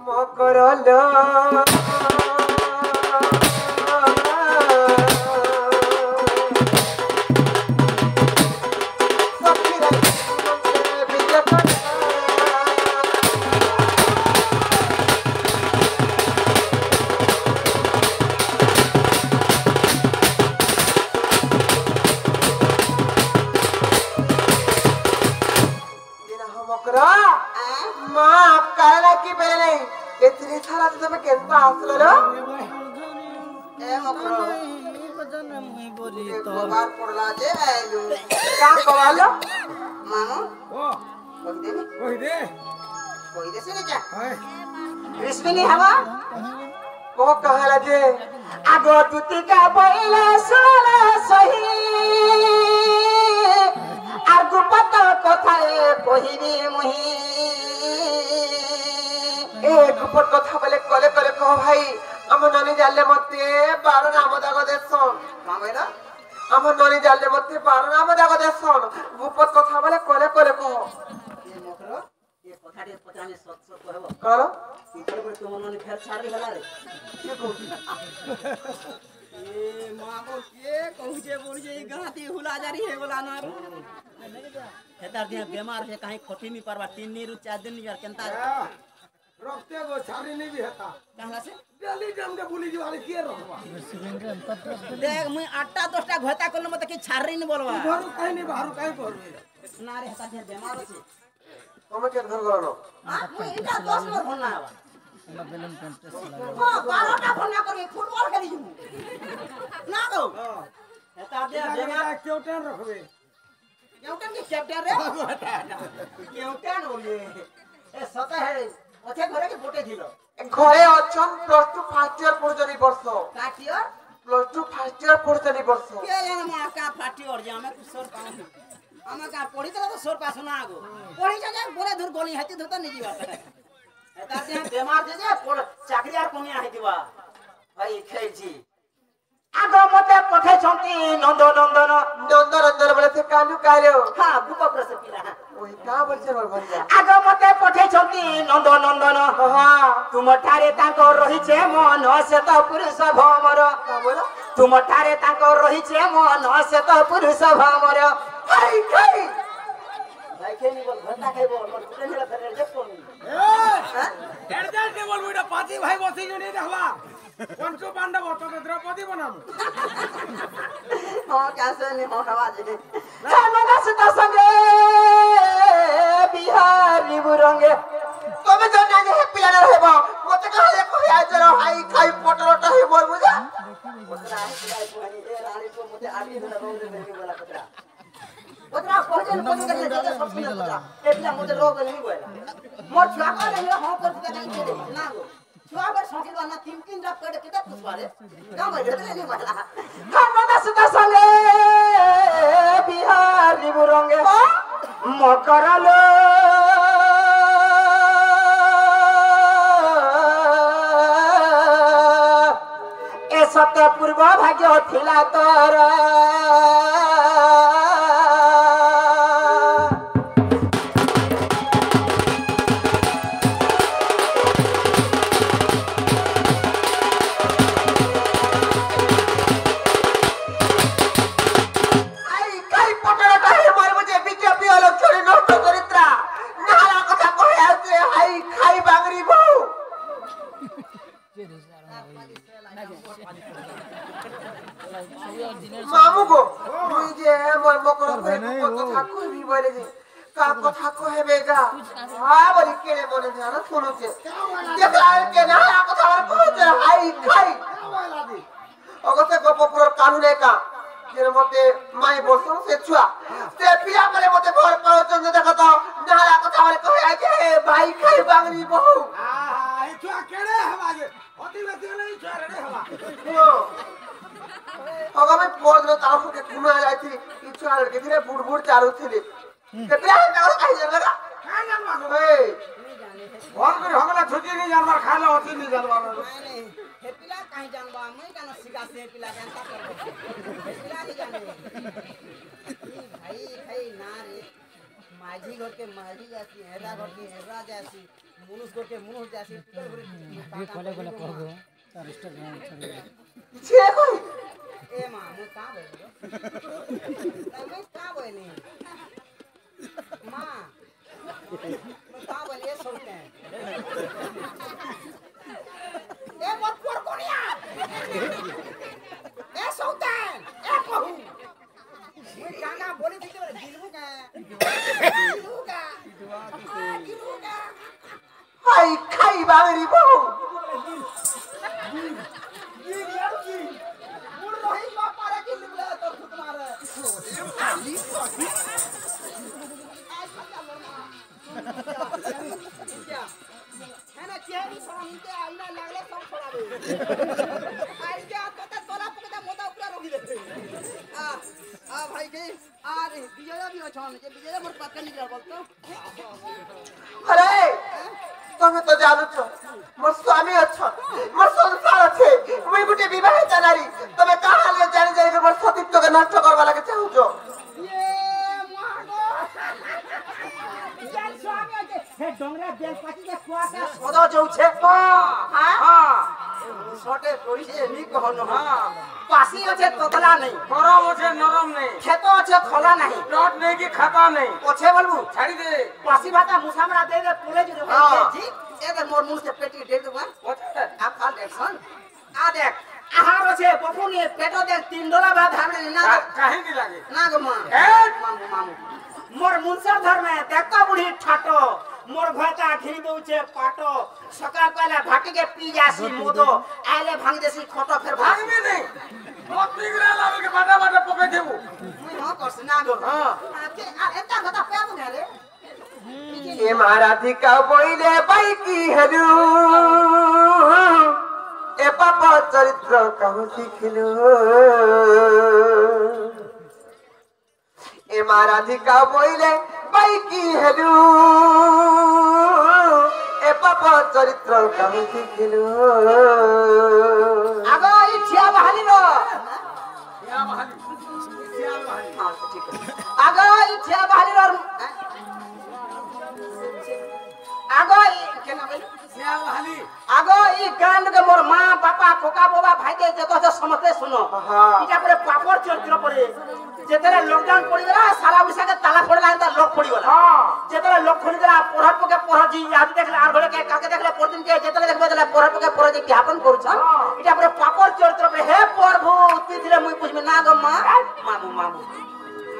মকরলো इतनी सारा तो तुम्हें कितना हासिल लो ए मकरो एक बार पड़ला जे आइलू क्या कवालो मानो कोई दे से क्या रिश्मिनी हवा वो कहला जे आगो तुती का पहिले सुनला सही আর গুপত কথায় কহিবি মুহি এ গুপত কথা বলে কলে কলে কহ ভাই আমার ননি জানলে মতে 12 নাম দাগ দেছন মামেলা আমার ননি জানলে মতে 12 নাম দাগ দেছন গুপত কথা বলে কলে কলে কহ এ মকর এ কথাটি পচানি সত সত কহব কর ইতরে করে তোমার ননি ফের ছাড়ি গলা রে কি কইছি ए मागो के कहूजे बोलजे गाती हुला जारी हे बोला ना हेतार दिया बीमार है काहे खटी नहीं परवा 3 नी रु 4 दिन यार केनता रखते गो छारी नहीं भी हेता कहला से डेली जम के बुली जीवाली के रखवा देख मुई 8टा 10टा घोता करले मत के छारी नहीं बोलवा बाहर काहे नहीं बाहर काहे बोलबे ना रे हेता दिया बीमार छे तुम के घर गलो हां मुई इटा 10 बार होना हवा ना बेलन कंटेस्ट लगा हां 12टा फोन करी फुटबॉल खेली जू ना गो हेता दिया बीमार क्योंटेन रखबे क्योंटेन के चैप्टर रे क्योंटेन बोले ए सता है ओथे घरे के बोटे दिलो घरे अछन प्लस 2 फर्स्ट ईयर पढ़जनी वर्ष first year plus 2 first year पढ़जनी वर्ष के जाने मा का फर्स्ट ईयर जे हमें कुसर पाऊ हमें का पढ़ी तो सोर पास ना आगो पढ़ी जा बोले दूर गोली हाथी धोता नहीं जीवा एता जे बीमार जे चाकरी आर कोनी आही दिवा भाई खेजी आगो मते पठे छंती नंद नंदन नंद नंदन बोले से कालू कालो हां भूप प्रस पिला ओई का बोलछे मोर भरिया आगो मते पठे छंती नंद नंदन हां तुम ठारे ताको रही छे मन से तो पुरुष भमर का बोलो तुम ठारे ताको रही छे मन से तो पुरुष भमर हाय हाय भाई खेनी बोल घंटा खाइ बोल मोर ट्रेन ला करे जे कोनी हेड दे के बोल बुइडा पाती भाई बसी जनी रहला पंचो पांडव तो द्रौपदी बनामु हां कैसे नहीं होवा जे चलो दसता संगे बिहारी बुरंगे तमे जो ना जे पिला न रहबो मते कहले कहया चलो हाई खाई पटरटा हे बोल बुझा पटरा है ए रानी को मते आटी न रोज दे बोला पटरा पटरा पहले पहले जगह सब सुन पटरा एला मते रोग नहीं बोला मोर छुआ को नहीं हो कर के नहीं दे ना गो छुआ बर सोची ना 3 जब कर के पुछवारे का बोले नहीं बोला हम दसता संगे बिहारी बुरंगे मकरलो ए सत्य पूर्व भाग्य थिला तोर मामू को मुई जे मोर मकर को कथा कहबी बोले जे का कथा कहबेगा हां बोली केने मने ध्यान सुनो के देखला के ना कथा और कहते हाई खाई अगते गपपुर कानूने का जेर मते माई बोलसो से छुआ से पिया बोले मते भर पाओ चंद देखत नाला कथा और कहया जे भाई खाई बांगरी बहु हां ई छुआ केड़े हवा जे अति बेसी नहीं छुआ रे हवा अगर मैं पोज में ताऊ के घुमा आई थी इच्छा लड़के धीरे बुड़ चालू थी ते प्यार में और कहीं जगह का जानवा ए और कर हमला छुट्टी नहीं जानवा खाला होती नहीं जानवा नहीं हे पिला कहीं जानवा मैं कानो सिका से पिला जानता कर पिला नहीं जाने भाई भाई ना रे माझी घर के माझी जासी हेरा घर के हेरा जासी मुनुष घर के मुनुष जासी ये कोले कोले कहबो तार इंस्टाग्राम छोड़ छे कोई ए मां मु का बोलो मैं का बोली मां मैं का बोले सोते हैं ए मत पर कोनिया ए सोते हैं ए कहू मैं काका बोली थी तो दिलबू का हाय खाई बागरी बहु अरे তুমি তো জানো মোর স্বামী অছ মোর সংসার আছে মুই গুটে বিবাহিত নারী তুমি কাহালে জানি জানি মোর সতীত্বকে নষ্ট করবা লাগে চাহুছো हे डोंगरा बेल पाती के कुआसा সদা যাচ্ছে हां छोटे कइसे नी कहनो हां पासी আছে ততলা নাই গরম আছে নরম নেই खेत আছে খোলা নাই লট নেই কি খাতা নেই পছে বলবু ছাড়ি দে पासी भाता मुसामरा दे दे पुले जो जी ए दे मोर मुंह से पेटी दे दे आ खा देखन आ देख आहार আছে বপুনি পেট দেখ 3 ডলা ভাত হামলে না কাহি দি লাগে না গো মা মামু মামু मोर मुंसर धर में देखा बुढ़ी ठाटो मोर भयता घिरी दउचे पाटो सकाल पहले भाटी के पी जासी मोदो आले भांग देसी खटो फिर भाग ভাঙবি নেই মত নিগরা লাগে के बाटा बाटा पके देबू मुई हां करस ना गो हां एता কথা पेबु ने रे এ মারাধিকা বইলে বাই কি হেলু এ পাপ চরিত্র কাহু শিখিলু এ মারাধিকা বইলে বাই কি হেলু এ পাপ চরিত্র কাহু শিখিলু আগো ই ঠিয়া বহালি रो या बहाली या बहाली हां ठीक है আগো ই ঠিয়া বহালি रो আগো ই কেনা বলি या बहाली আগো ই গান के मोर मां बापा कोका बाबा भाई के जतो से समते सुनो हाँ। इटा परे पापड़ चरित्र परे जेतरे लॉकडाउन पड़ी गला सारा विषय के ताला फोड़ला त लॉक पड़ी गला हां जेतरे लॉक खोली गला पढ़ा पके पढ़ा जी आज देखला आर घरे के काके देखला परदिन के जेतरे देखबे देला पढ़ा पके पढ़ा जी ज्ञापन करू छ इटा परे पापड़ चरित्र परे हे प्रभु ती दिले मुई पुछमे ना ग मां मामू मामू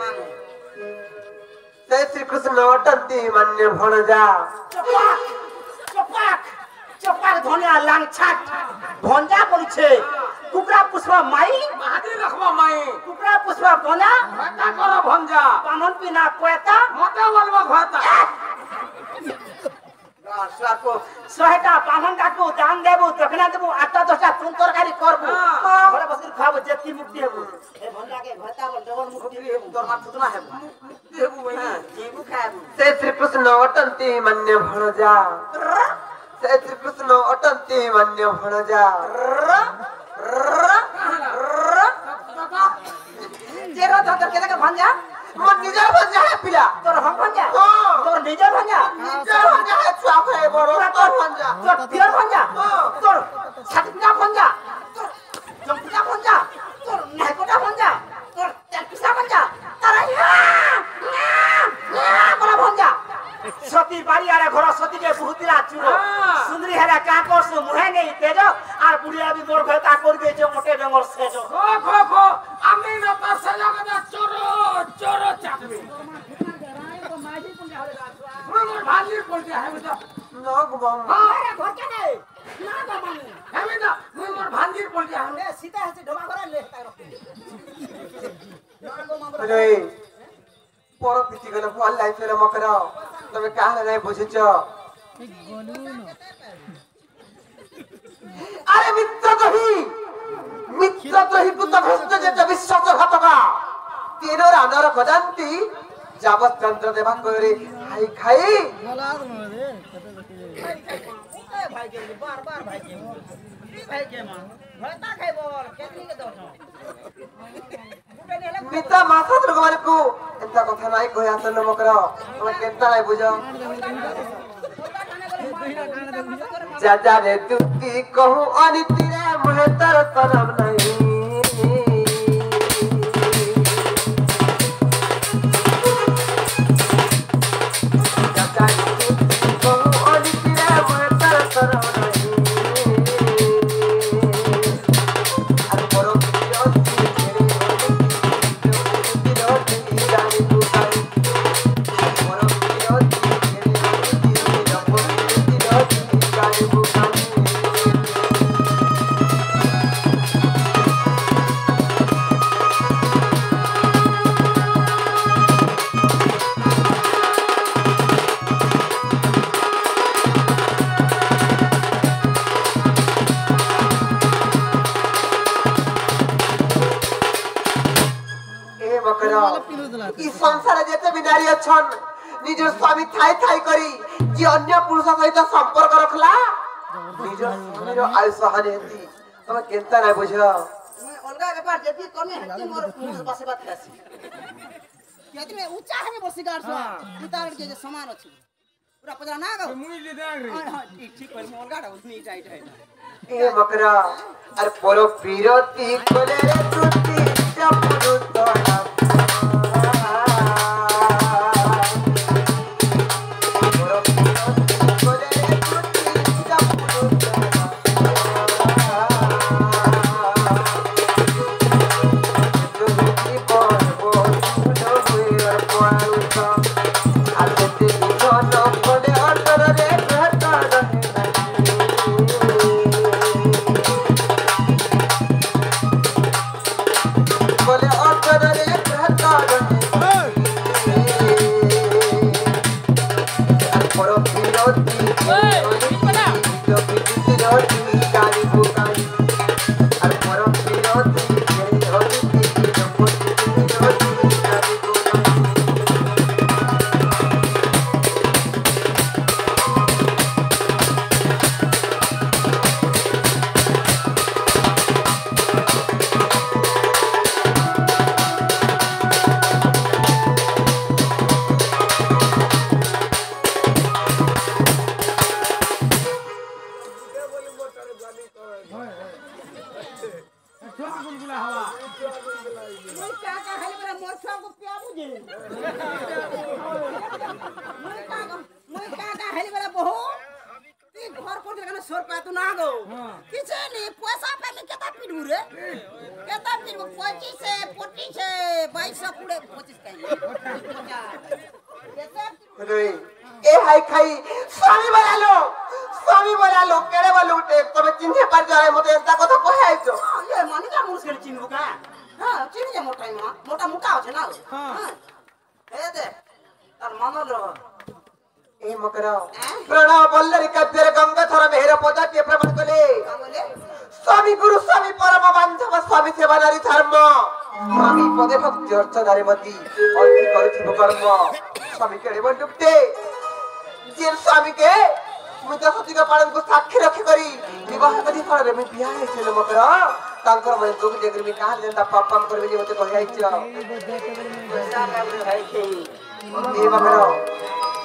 मामू जय श्री कृष्ण अटंती मान्य भणजा चपाक चपाक चपाक धनिया लांग छाट भंजा पड़िछे कुकरा पुष्पा माई मादी रखबा माई कुकरा पुष्पा बना घाटा करो भंजा पामन पिना कोयता मोटा बोलबा घाटा स्वार को सहेटा पामन डाकू दान देबू दक्षिणा देबू आटा दशटा तुम तरकारी करबू घरे बसि खाबू जेती मुक्ति हेबू ए भंजा के घाटा बन डबल मुक्ति हेबू दरमा फुटना हेबू देबू वही जीबू खाबू जय श्री कृष्ण अटंती मान्य भणजा जय श्री कृष्ण अटंती मान्य भणजा जेरो धर के लगे भंजा मोर निजा भणजा है पिला तोर हम भंजा हां तोर निजर भंजा निजा भणजा है छुआ है बड़ो तोर भणजा तोर पियर भंजा तोर छटका भंजा तोर जंपिका भंजा तोर नायकोटा भंजा तोर तेलपिसा भंजा तारा बड़ा भंजा सती बारी आरे घर सती के बहुतिला चुरो सुंदरी हेला का करसु मुहे नहीं तेजो आर बुढ़िया भी मोर घर का कर दे जो मोटे जंगल सेजो खो खो खो আমি না তার সাজাগা চোরো চোরো চাকবি মোর ভালি পড়তে হবে তো नग बम अरे घर के नहीं ना गो मामू হবে না মোর ভালি পড়তে হবে ए सीधा है ढोमा घर ले ता रख ना गो मामू अरे पर बीती गले भल लाइफ रे मकर तमे काहे नहीं बुझिछ अरे मित्र तो ही कुत भ्रष्ट जे विश्वासघातका तेरो रानर गदांती जाबत चंद्र देवा करे खाई ए भाई के बार बार भाई के भाई के मां भरता खाई बोल केतनी के दो पिता माता दुर्गवान को एंत चिंता कथा नहीं कोई आसन मकर तुम केनता नहीं बुझो जाजा रे तू की कहूं अनिति रे मुहे तर तरम नहीं जाजा रे तू की कहूं अनिति रे मुहे तर तरम नहीं अरे परो की संसार जेते भी नारी अछन निजर स्वामी थाई थाई करी जे अन्य पुरुष सहित संपर्क रखला निजर स्वामीर आयुष हानि हेती तुम केनता नै बुझ मैं अलगा के पार जेती कमे हेती मोर पुरुष बसे बात खासी केती में ऊंचा है बसी गाड़ सो उतार के जे समान अछि पूरा पजरा ना गो मुई ले देंग रे हां ठीक पर मोर गाड़ उतनी टाइट है ए मकरा अरे परो पीरती कोले रे तुती जपुरु तोड़ा स्वामी बोला लो केड़े बोल उठे तबे चिन्हे पर जाए मते एता कथा कहे आइछो ये मानी का मुस के चिन्हबो का हां चिन्ह जे मोटा मोटा मुका होछे ना हां ए दे तार मन लो ए मकरा प्रणव बल्लरी काव्यर गंगाधर मेहर पदा के प्रमाण कले स्वामी गुरु स्वामी परम बांधव स्वामी सेवा नारी धर्म स्वामी पदे भक्ति अर्चनारे मती अति करिथिबो कर्म स्वामी केड़े बोल उठे जे स्वामी के मुझे सती का पालन को साक्षी रखी करी विवाह कदी फल में बियाह है चलो मकरा तांकर मन दुख देकर में कहां लेंदा पापम करबे जे मते कहि आइछ ए मकरा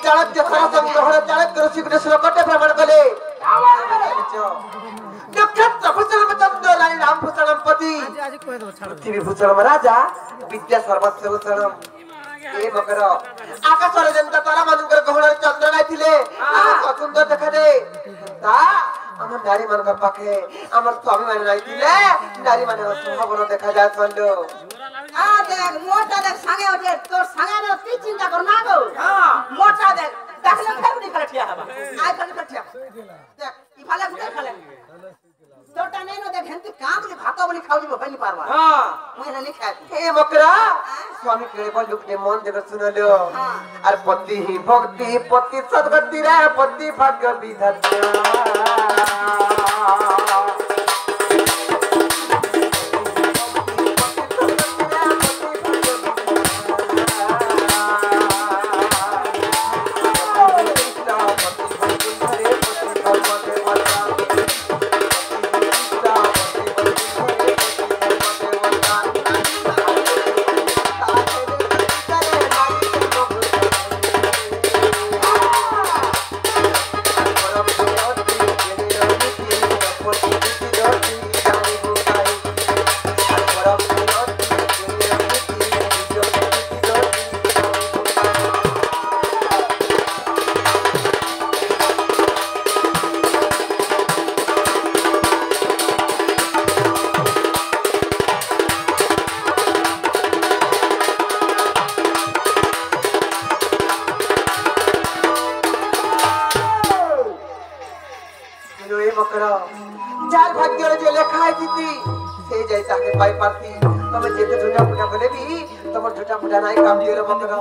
चाणक जखरा संग्रह चाणक ऋषि कृष्ण कटे प्रमाण कले नक्षत्र भूषण चंद्र रानी राम भूषण पति पृथ्वी भूषण राजा विद्या सर्वस्व भूषण ए मकरा आकाश रे जनता तारा मानकर गहण चंद्र नाही थिले आ सुंदर देखा दे ता हमर नारी मानकर पाखे हमर स्वामी मान नाही थिले नारी माने स्वभाव देखा जाय संडो आ देख मोटा देख संगे होते तो संगे ने की चिंता कर ना गो हां मोटा देख देखले फेर निकल ठिया हबा आइ कर निकल ठिया देख ई फाले गुटे फाले छोटा नहीं न देख हंती काम बोली भातो बोली खाऊ जी बनी पारवा हां मैं नहीं खाती ए मकरा स्वामी के बोल लुकने मन देकर सुन लो और पति ही भक्ति पति सद्गति रे पति भाग्य विधाता মকর যার ভাগ্যরে যে লেখা হইতি সেই যাই তাকে পাই পাতি তবে যেতে ঝুটা ফুটা বলে বি তোমার ঝুটা ফুটা নাই কাম দিলে মকর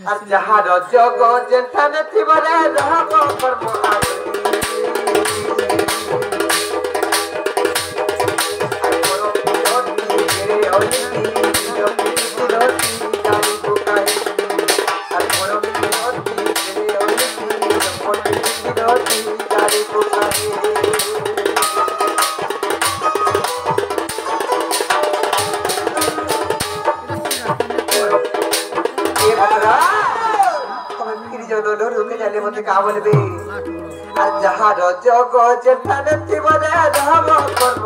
আর যাহার জগ যেখানে থিবরে রহব কর্ম বলবে আর যাহার জগ যেখানে থিবরে রহব কর্ম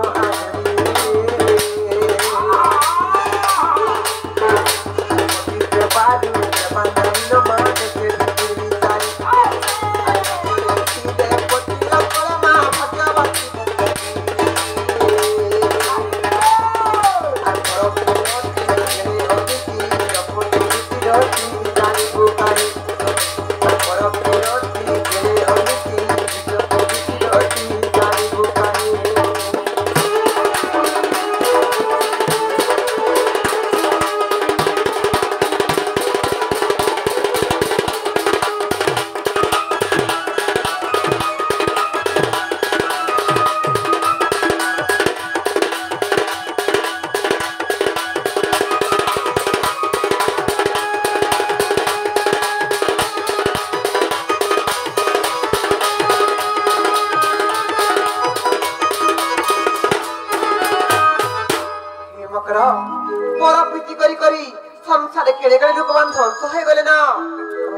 संसार केड़े केड़े लोकमान ध्वंस हो गले ना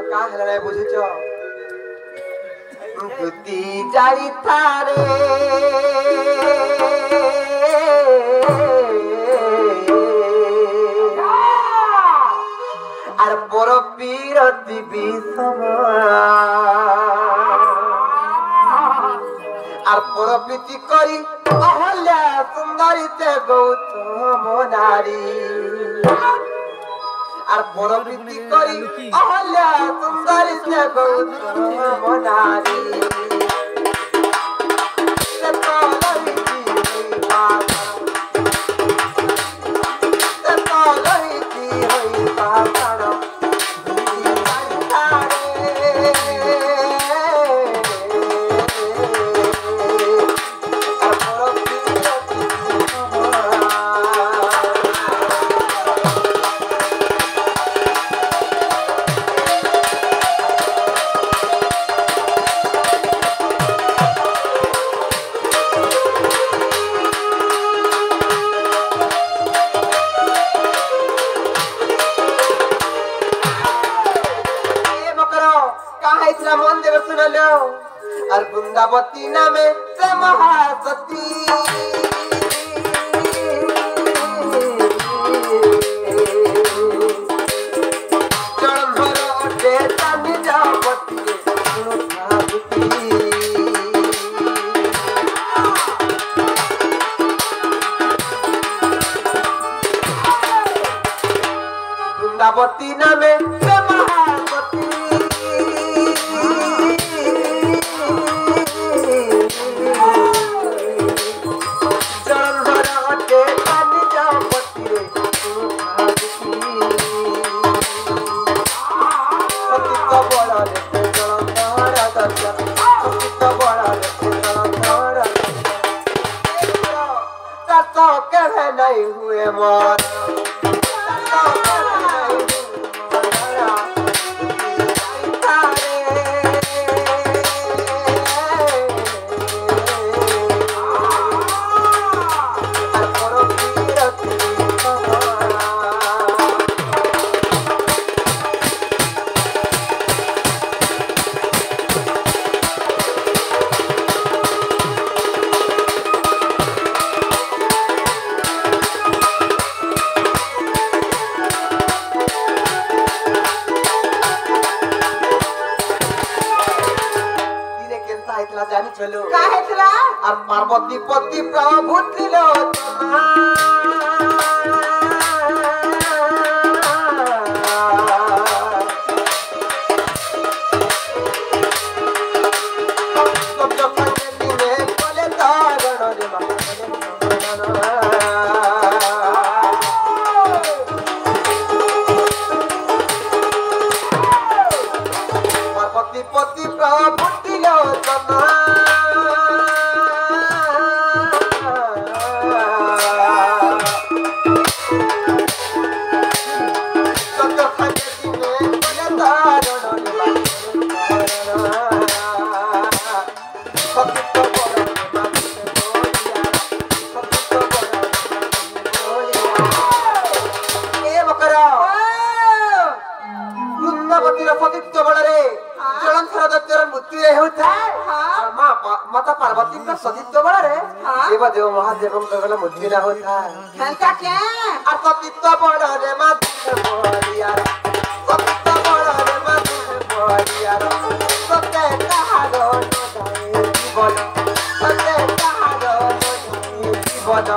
का हेला नै बुझिछ गति जाई थारे আর বড় বিরতি বিষম আর বড় প্রীতি করি অহল্যা সুন্দরীতে গৌতম নারী আর বড় প্রীতি করি অহল্যা সুন্দরীতে গৌতম নারী আর বৃন্দাবতী নামে সে মহাসতী বৃন্দাবতী নামে সে মহাসতী नहीं हुए मोर जानी चलो काहे थला और पार्वती पति प्रभु त्रिलोचना सब जो पंचमी में सतीत्व बड़ा रे देव देव महादेव गला मुक्ति ना होता खेलता क्या আর সতীত্ব বড় রে মাঝে বড়িয়ার সতীত্ব বড় রে মাঝে বড়িয়ার সতে কাহারো নদায়ে জীবন সতে কাহারো নদায়ে জীবন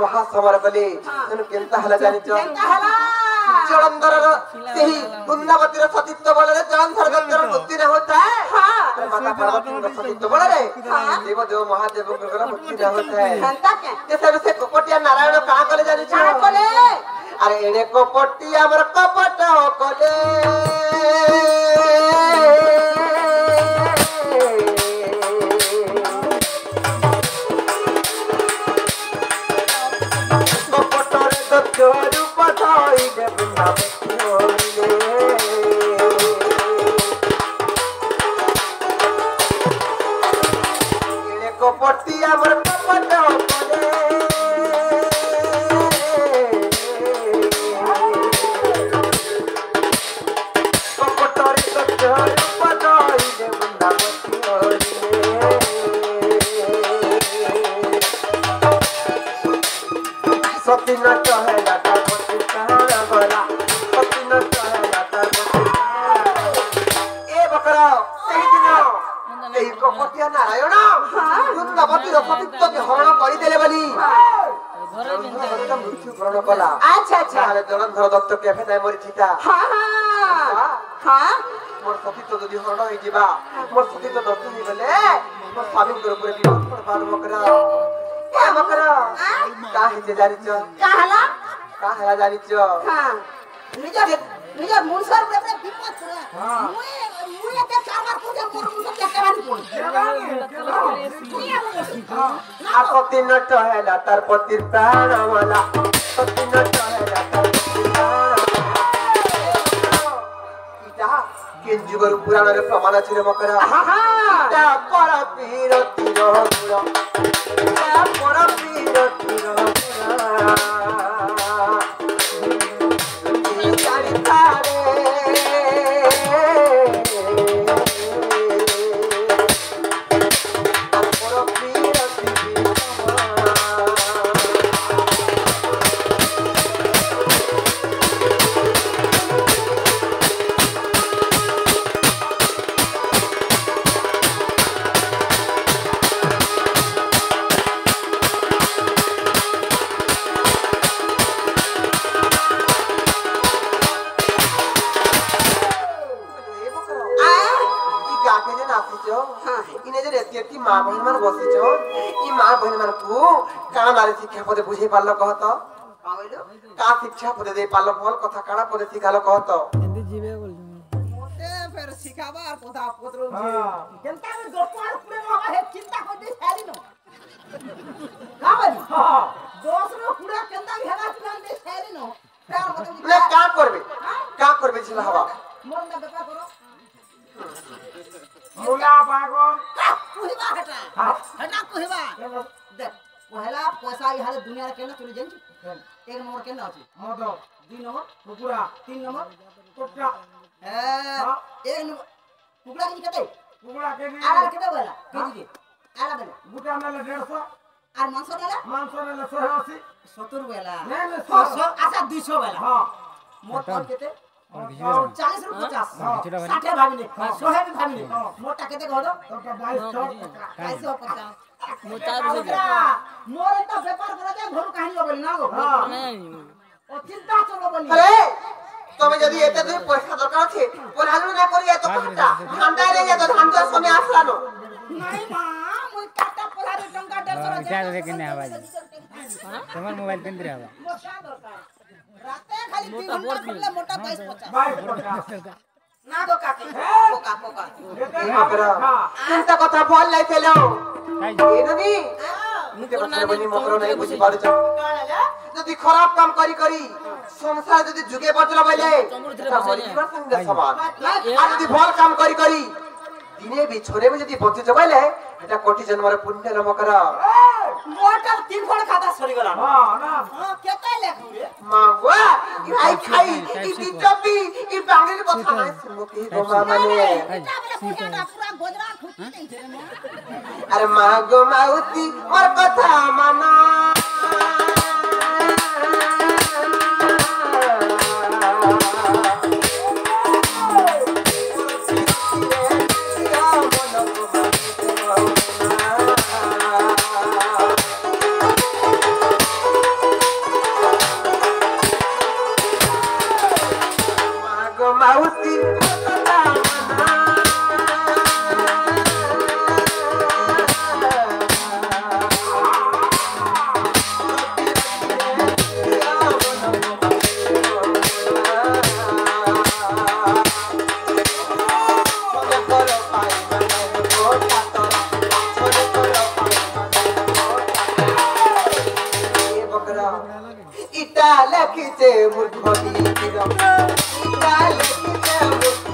महासमर कले केनता हला जानिच जलंधर सेही कुंदावतीर सतीत्व बल रे जलंधर दत्तर मुक्ति न होता है हां माता पार्वती का सतीत्व बल रे देव देव महादेव का मुक्ति न होता है खेलता क्या जैसे से कपटिया नारायण का कले जानिच का कले अरे एने कपटिया हमर कपट कले रूप धाई दे वृंदावन को पट्टी हमर कपट कले कपटरे तो रूप धाई दे वृंदावन सती न कहे जाता पति कहना बोला सती न कहे जाता ए बकरा सही दिन एही कपटिया नारायण कुंदावतीर सतीत्व के हरण करि देले बली जलंधर मृत्यु ग्रहण कला अच्छा अच्छा अरे जलंधर दत्त के फेनाय मरि थिता हां हां हां मोर सतीत्व जदि हरण होई जिबा मोर सतीत्व दत्त होई गले मोर स्वामी के ऊपर विरोध करबार बकरा ए बकरा काहे जे जानिच काहला जानिच हां निज मुनसर पे विपत रे मुए ते चावर को जे मोर मुनसर देखाबानी आ सती न टहेला तार पतिर प्राण वाला सती न टहेला तार पतिर प्राण इटा केन जुगर पुराण रे प्रमाण अछि रे मकरा इटा पर पीर तीर गुरा इटा पर पीर तीर गुरा मां बहन मन बसिछ ई मां बहन मन को काना नारी शिक्षा पदे बुझे पारलो कहत का बोलो का शिक्षा पदे दे पारलो बोल कथा काना पदे सिखालो कहत हिंदी जीवे बोल मोटे फिर सिखावा और कथा पत्रो जनता में दोपार पूरे बाबा है चिंता को दे सारी नो का बोली हां दोसरो पूरा केंदा हेगा तुला दे सारी नो प्यार मतलब ले का करबे छिला हवा मन में बेटा करो मुला बागो कुहिबा हटा हटा कुहिबा देख पहला पैसा इहाले दुनिया रे केना चली जानि एक नंबर केना अछि मद 2 नंबर कुकुरा 3 नंबर कुकुरा एक नंबर कुकुरा की कते कुकुरा के आला केते बोला केजी के आला बोला गुटा में 150 और मांस में 180 70 बोला नहीं, 100 अच्छा 200 बोला हां मोट केते 40 ରୁ 50 60 ଭାବିନି 100 ବି ଭାବିନି ମୋଟା କେତେ କହ ତ 22 ମୁଁ ଚାର ବସେ ମୋର ତ ବେପାର କରା ଯେ ଘରୁ କାହିଁକି ବୋଲି ନା ଗো ଓ ଚିନ୍ତା ଚলো बोली अरे তুমি যদি এতে দুই পয়সা দরকার আছে পড়ালো না করি এত কথা ঠান্ডা রে যত ধান চাষ সময় আসলানো নাই মা মুই কাটা পলারে টঙ্কা 150 क्या देखे किन्ने आवाज तुम्हार मोबाइल पिन दे आवाज মোটা দরকার রাতে খালি 2 ঘন্টা করলে মোটা 22 50 না গো কাকি পোকা পোকা চিন্তা কথা বল লাই ফেলো काई এ ননি মুকে কথা বলি মকর নাই বুঝি পারছ যদি খারাপ কাম করি করি সংসার যদি যুগে বদলা বলে তা মরি জীবন সঙ্গে সমান আর যদি ভাল কাম করি করি দিনে বিছরে যদি বঁচে যাবাইলে এটা কোটি জন্মের পুণ্য নাম করা মোটা 3 ফড় খাতা সরি গলা না কেতে লেখু রে মাগো খাই খাই ই বিচপি ই বাঙালির কথা নাই শুনবো কি গো মা মানে পুরা গোজরা খুঁটি দেইছে রে মা আরে মাগো মাউতি মোর কথা মানা মাউতি ইটা লেখিছে মূর্খ বীর ইটা লেখিছে মূর্খ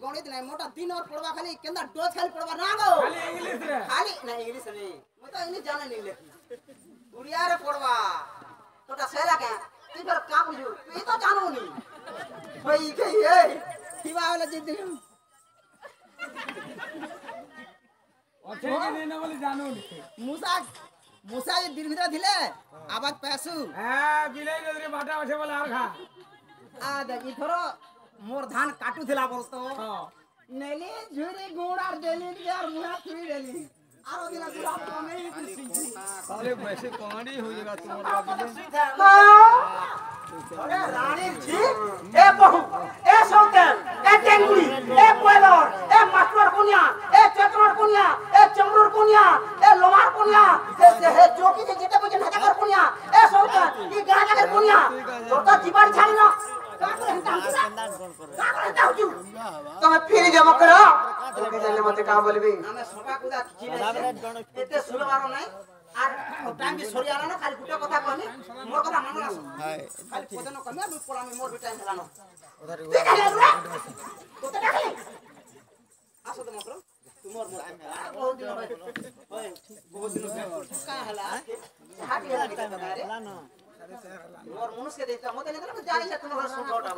गणित नहीं मोटा दिन और पढ़वा खाली केंदा डोज खाली पढ़वा ना गो खाली इंग्लिश रे खाली नहीं इंग्लिश नहीं मैं तो इंग्लिश जाने नहीं लेती उड़िया रे पढ़वा तोटा सेला के तू पर का बुझू तू तो जानो नहीं भाई के ये किवा वाला जिद अच्छे के नहीं ना बोली जानो नहीं मूसा मूसा ये दिन भीतर थिले आवाज पैसु हां बिलाई नजरे बाटा बसे बोले आर खा आ देखी थोरो मोर धान काटू थिला बोलतो नेली झुरी गुड़ और देली यार मुहा छुई देली आरो दिना पूरा कमे ही खुशी अरे वैसे कहानी हो जाएगा तुम्हारा अरे रानी जी ए बहू ए सौतन ए टेंगुड़ी ए पोलर ए मास्टर कुनिया ए चतुर कुनिया ए चमरूर कुनिया ए लोमार कुनिया ए जोकी जे जेते बुझन हटा कर कुनिया ए सौतन ई गाजा कर कुनिया तो जीवन छाड़ी ना তুমি ফিরে যাবো করো তোকে জানলে মতে কা বলবি আমি সবা কুদা এতে সুলবার নাই আর টাইম বি সরি আলা না খালি গুটা কথা কইনি মোর কথা মানো না খালি পদন কমে আমি পড়ামি মোর বি টাইম হেলানো ঠিক আছে রে তো দেখলি আসো তো মাত্র তোমার মোর বহুত দিন হয় বহুত দিন কা হেলা হাটি হেলা টাইম হেলা না मोर मनुष्य देखता मते नहीं ना जानी है तुम्हारा सुनोटा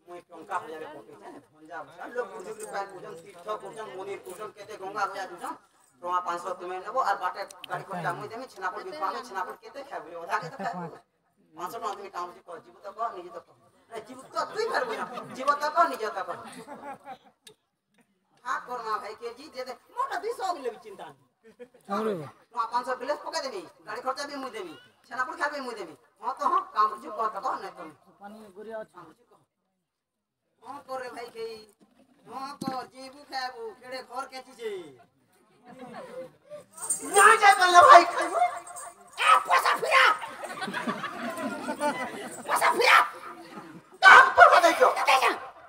মই টঙ্কা হয়ে যাবে পড়তে पंजाब लोग बुजुर्ग पाए पूजन तीर्थ पूजन मनिर पूजन केते गंगा हया दुजन टोमा 500 তুমি নেবো আর বাটে গাড়ি করে আমি দেমি ছিনাপুর বিপামে ছিনাপুর কেতে খাবে ওধা কেতে খাবে 500 টাকা তুমি কাম কর জীবত কর নিজে তো কর জীবত তুই পারবি না জীবত কর নিজে তো কর হাত করনা ভাই কে জি দে মোটা 200 দিলে চিন্তা हमरो वहाँ 500 गिलास पके देबी गाड़ी खर्चा भी मुई देबी छेनापुर खा भी मुई देबी हाँ तो हाँ काम रुचि कह तो नहीं तुम पानी गुरिया काम रुचि कह हाँ कर रे भाई के हाँ कर जीबू खाबू केड़े घर के चीजे ना जाए बोले भाई खाइबो ए पैसा फिरा काम तो कर देखो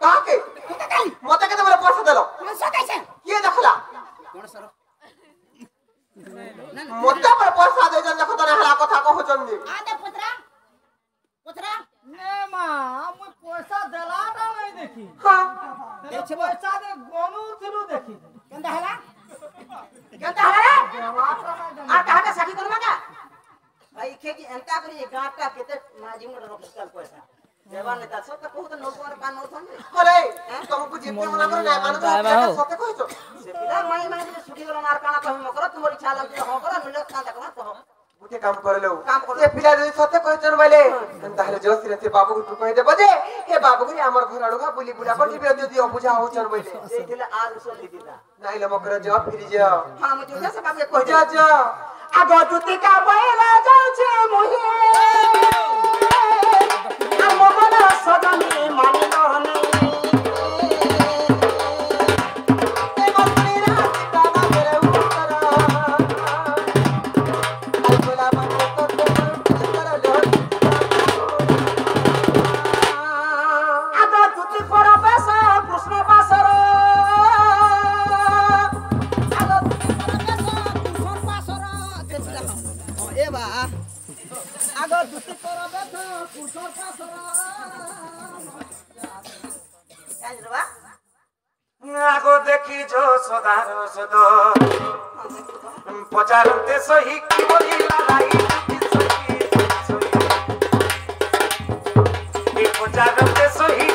कहां के मते के तोरे पैसा देलो ये देखला कौन सर मते पर पैसा दे जन देखो तने हला कथा को होचंदी आदे पुत्रा ने मां हम पैसा देला ना नहीं देखी हां देखबो पैसा दे गोनू थिलु देखी केंदा हला रे आ कहा के सखी करबा का भाई खे की एंता करी गाटा केते माजी मोड़ रख चल पैसा देवा नेता सब तो बहुत नोट पर पान नोट थन अरे तुमको जितने मना करे ना मानो तो सत्य कहतो से पिला माई माई सुखी गलो मार काना कहम कर तुमर इच्छा लग हो कर मिले कांदा कर तो गुटे काम करलो काम कर ए पिला যদি সত্য কইছন বলে তাহলে জোসিরে তে বাবু কু কই দেব যে এ বাবু গুরি আমার ঘর আড়ুগা বুলি বুড়া করছি বিরত যদি অবুঝা হউছন বলে সেইলে আর উসো দিদিলা নাইলে মকর যাও ফিরি যাও हां मुझे कैसे काम के কই कह যা যা आगो दुती का बैला जाउछे मुहे आ मोहन सजनी मानि रहने ए मकरी रात काना मेरे उतर आई बोला बाबू तो कर लो आगो दुती पर बेस कृष्ण बासर आगो दुती पर बेस कृष्ण बासर देखला ए बा आगो दुती पर बेस कृष्ण बासर काजरवा আগো দেখি যশোদার সদ পচারতে সহি কি বলি লড়াই সহি সহি পচারতে সহি